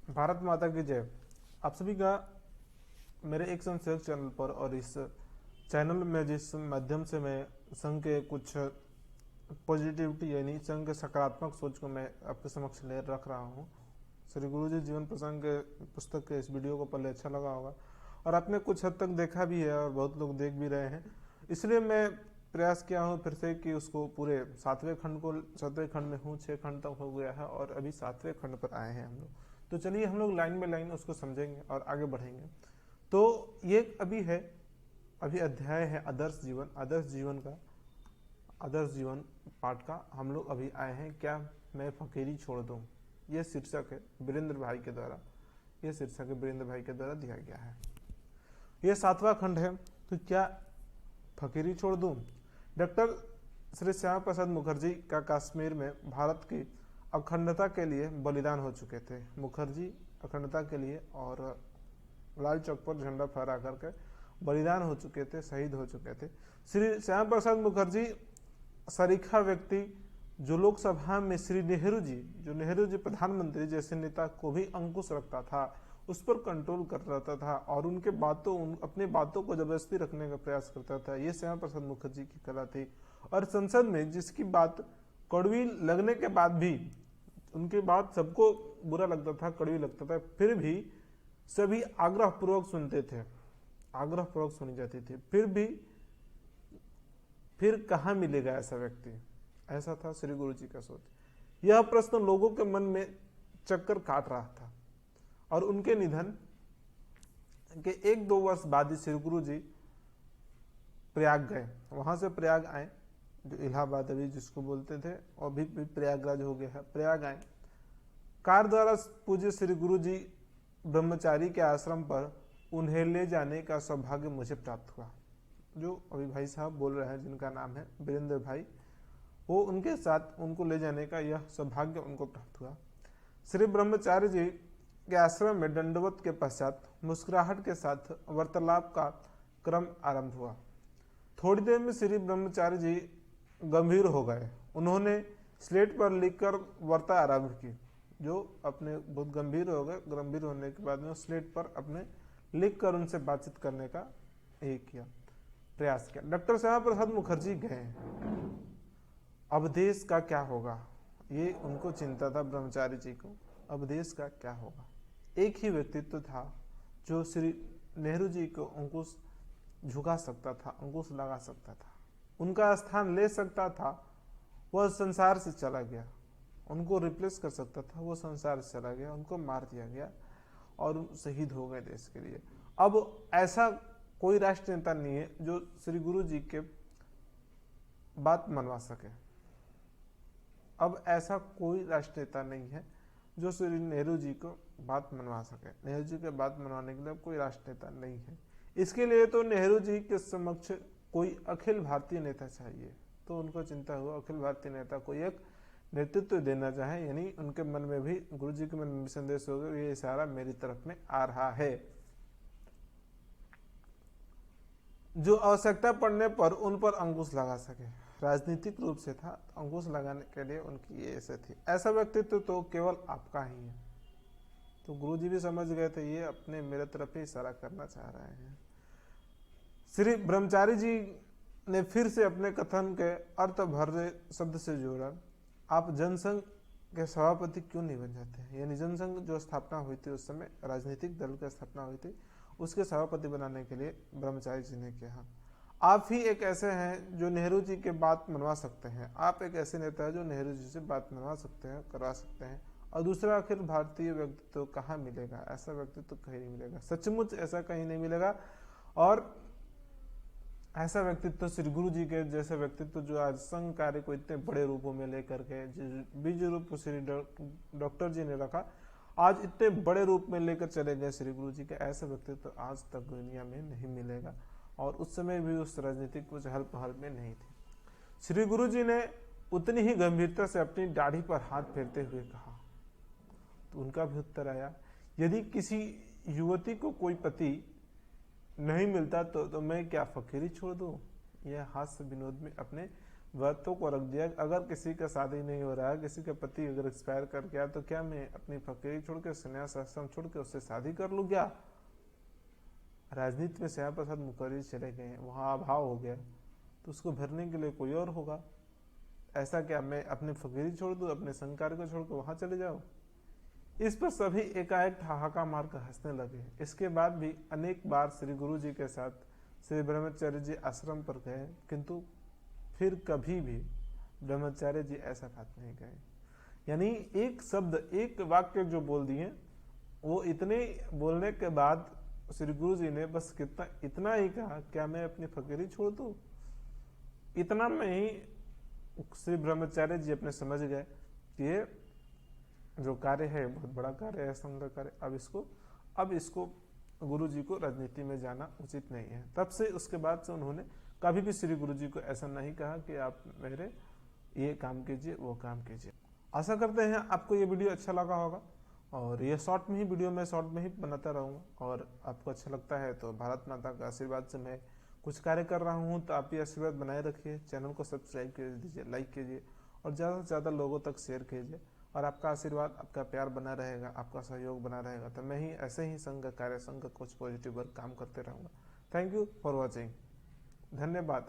भारत माता की जय। आप सभी का मेरे एक संशोधक चैनल पर और इस चैनल में जिस माध्यम से मैं संघ के कुछ पॉजिटिविटी यानी संघ के सकारात्मक सोच को मैं आपके समक्ष ले रख रहा हूँ। श्री गुरु जी जीवन प्रसंग के पुस्तक के इस वीडियो को पहले अच्छा लगा होगा और आपने कुछ हद तक देखा भी है और बहुत लोग देख भी रहे हैं, इसलिए मैं प्रयास किया हूँ फिर से कि उसको पूरे 7वें खंड में हूँ, 6 खंड तक हो गया है और अभी 7वें खंड पर आए हैं हम लोग। तो चलिए हम लोग लाइन बाय लाइन उसको समझेंगे और आगे बढ़ेंगे। तो ये अभी अध्याय है आदर्श जीवन पाठ का हम लोग अभी आए हैं। क्या मैं फकीरी छोड़ दूं, ये शीर्षक है वीरेंद्र भाई के द्वारा दिया गया है। ये 7वां खंड है। तो क्या फकीरी छोड़ दूं। डॉक्टर श्री श्यामा प्रसाद मुखर्जी का कश्मीर में भारत की अखंडता के लिए बलिदान हो चुके थे। मुखर्जी अखंडता के लिए और लाल चौक पर झंडा फहरा करके बलिदान हो चुके थे, शहीद हो चुके थे। श्री श्यामा प्रसाद मुखर्जी सरीखा व्यक्ति जो लोकसभा में श्री नेहरू जी प्रधानमंत्री जैसे नेता को भी अंकुश रखता था, उस पर कंट्रोल कर रहा था और अपनी बातों को जबरदस्ती रखने का प्रयास करता था। ये श्यामा प्रसाद मुखर्जी की कला थी। और संसद में जिसकी बात कड़वी लगने के बाद भी, उनकी बात सबको बुरा लगता था, कड़वी लगता था, फिर भी सभी आग्रहपूर्वक सुनते थे, आग्रहपूर्वक सुनी जाती थी। फिर कहाँ मिलेगा ऐसा व्यक्ति। ऐसा था श्री गुरु जी का सोच। यह प्रश्न लोगों के मन में चक्कर काट रहा था और उनके निधन के 1-2 वर्ष बाद ही श्री गुरु जी प्रयाग गए। वहां से प्रयाग आए, जो इलाहाबाद अभी जिसको बोलते थे, और भी प्रयागराज हो गया है। प्रयाग आए, कार द्वारा पूज्य श्री गुरु जी ब्रह्मचारी के आश्रम पर उन्हें ले जाने का सौभाग्य मुझे प्राप्त हुआ। जो अभी भाई साहब बोल रहे हैं, जिनका नाम है वीरेंद्र भाई, वो उनके साथ उनको ले जाने का यह सौभाग्य उनको प्राप्त हुआ। श्री ब्रह्मचारी जी के आश्रम में दंडवत के पश्चात मुस्कुराहट के साथ वार्तालाप का क्रम आरंभ हुआ। थोड़ी देर में श्री ब्रह्मचारी जी गंभीर हो गए। उन्होंने स्लेट पर लिखकर वार्ता आरंभ की। जो अपने बहुत गंभीर हो गए, गंभीर होने के बाद में स्लेट पर अपने लिखकर उनसे बातचीत करने का प्रयास किया। डॉक्टर श्यामा प्रसाद मुखर्जी गए। अब देश का क्या होगा, ये उनको चिंता था ब्रह्मचारी जी को। अब देश का क्या होगा। एक ही व्यक्तित्व था जो श्री नेहरू जी को अंकुश झुका सकता था, अंकुश लगा सकता था, उनका स्थान ले सकता था। वह संसार से चला गया, उनको रिप्लेस कर सकता था, वो संसार से चला गया, उनको मार दिया गया और शहीद हो गए देश के लिए। अब ऐसा कोई राष्ट्र नेता नहीं है जो श्री गुरु जी के बात मनवा सके। अब ऐसा कोई राष्ट्र नेता नहीं है जो श्री नेहरू जी को बात मनवा सके। नेहरू जी के बात मनवाने के लिए कोई राष्ट्र नेता नहीं है। इसके लिए तो नेहरू जी के समक्ष कोई अखिल भारतीय नेता चाहिए। तो उनको चिंता हुआ अखिल भारतीय नेता को एक नेतृत्व देना चाहे, यानी उनके मन में भी, गुरु जी के मन में भी संदेश होगा, ये इशारा मेरी तरफ में आ रहा है। जो आवश्यकता पड़ने पर उन पर अंकुश लगा सके। राजनीतिक रूप से था, तो अंकुश लगाने के लिए उनकी ये ऐसे थी। ऐसा व्यक्तित्व तो केवल आपका ही है। तो गुरुजी भी समझ गए थे ये अपने मेरे तरफ ही इशारा करना चाह रहे हैं। श्री ब्रह्मचारी जी ने फिर से अपने कथन के अर्थ भरे शब्द से जोड़ा, आप जनसंघ के सभापति क्यों नहीं बन जाते हैं। यानी जनसंघ जो स्थापना हुई थी उस समय, राजनीतिक दल की स्थापना हुई थी, उसके सभापति बनाने के लिए ब्रह्मचारी जी ने कहा, आप ही एक ऐसे हैं जो नेहरू जी के बात मनवा सकते हैं। आप एक ऐसे नेता है जो नेहरू जी से बात मनवा सकते हैं, करवा सकते हैं। और दूसरा, आखिर भारतीय व्यक्तित्व कहाँ मिलेगा। ऐसा व्यक्तित्व कहीं नहीं मिलेगा, सचमुच ऐसा कहीं नहीं मिलेगा। और ऐसा व्यक्तित्व श्री गुरु जी के जैसे व्यक्तित्व जो आज संघ कार्य को इतने बड़े रूपों में लेकर के, बीज रूप श्री डॉक्टर जी ने रखा, आज इतने बड़े रूप में लेकर चले गए श्री गुरु जी के, ऐसा व्यक्तित्व आज तक दुनिया में नहीं मिलेगा। और उस समय भी उस राजनीतिक कुछ हल पहल में नहीं थी। श्री गुरु जी ने उतनी ही गंभीरता से अपनी दाढ़ी पर हाथ फेरते हुए कहा। तो उनका भी उत्तर आया, यदि किसी युवती को कोई पति नहीं मिलता तो मैं क्या फकीरी छोड़ दूं। यह हास्य विनोद में अपने व्रतों को रख दिया। अगर किसी का शादी नहीं हो रहा है, किसी का पति अगर एक्सपायर कर गया, तो क्या मैं अपनी फकीरी छोड़ के, संन्यास आश्रम छोड़ के उससे शादी कर लूँ क्या? राजनीति में श्यामा प्रसाद मुखर्जी चले गए, वहाँ अभाव हो गया, तो उसको भरने के लिए कोई और होगा। ऐसा क्या मैं अपनी फकीरी छोड़ दूँ, अपने संस्कार को छोड़ कर वहाँ चले जाऊँ? इस पर सभी एकाएक ठहाका मारकर हंसने लगे। इसके बाद भी अनेक बार श्री गुरु जी के साथ श्री ब्रह्मचार्य जी आश्रम पर गए, किंतु फिर कभी भी ब्रह्मचार्य जी ऐसा बात नहीं कहे। यानी एक शब्द, एक वाक्य जो बोल दिए, वो इतने बोलने के बाद श्री गुरु जी ने बस इतना ही कहा, क्या मैं अपनी फकीरी छोड़ दूं? इतना में ही श्री ब्रह्मचार्य जी अपने समझ गए कि ये जो कार्य है बहुत बड़ा कार्य है, संघ कार्य, अब इसको गुरु जी को राजनीति में जाना उचित नहीं है। तब से उसके बाद से उन्होंने कभी भी श्री गुरु जी को ऐसा नहीं कहा कि आप मेरे ये काम कीजिए, वो काम कीजिए। आशा करते हैं आपको ये वीडियो अच्छा लगा होगा, और ये शॉर्ट में ही वीडियो मैं शॉर्ट में ही बनाता रहूँगा। और आपको अच्छा लगता है तो भारत माता का आशीर्वाद से मैं कुछ कार्य कर रहा हूँ, तो आप ये आशीर्वाद बनाए रखिए। चैनल को सब्सक्राइब कर दीजिए, लाइक कीजिए और ज़्यादा से ज़्यादा लोगों तक शेयर कीजिए। और आपका आशीर्वाद, आपका प्यार बना रहेगा, आपका सहयोग बना रहेगा, तो मैं ही ऐसे ही संघ कार्य, संघ कुछ पॉजिटिव वर्क काम करते रहूँगा। Thank you for watching. धन्यवाद।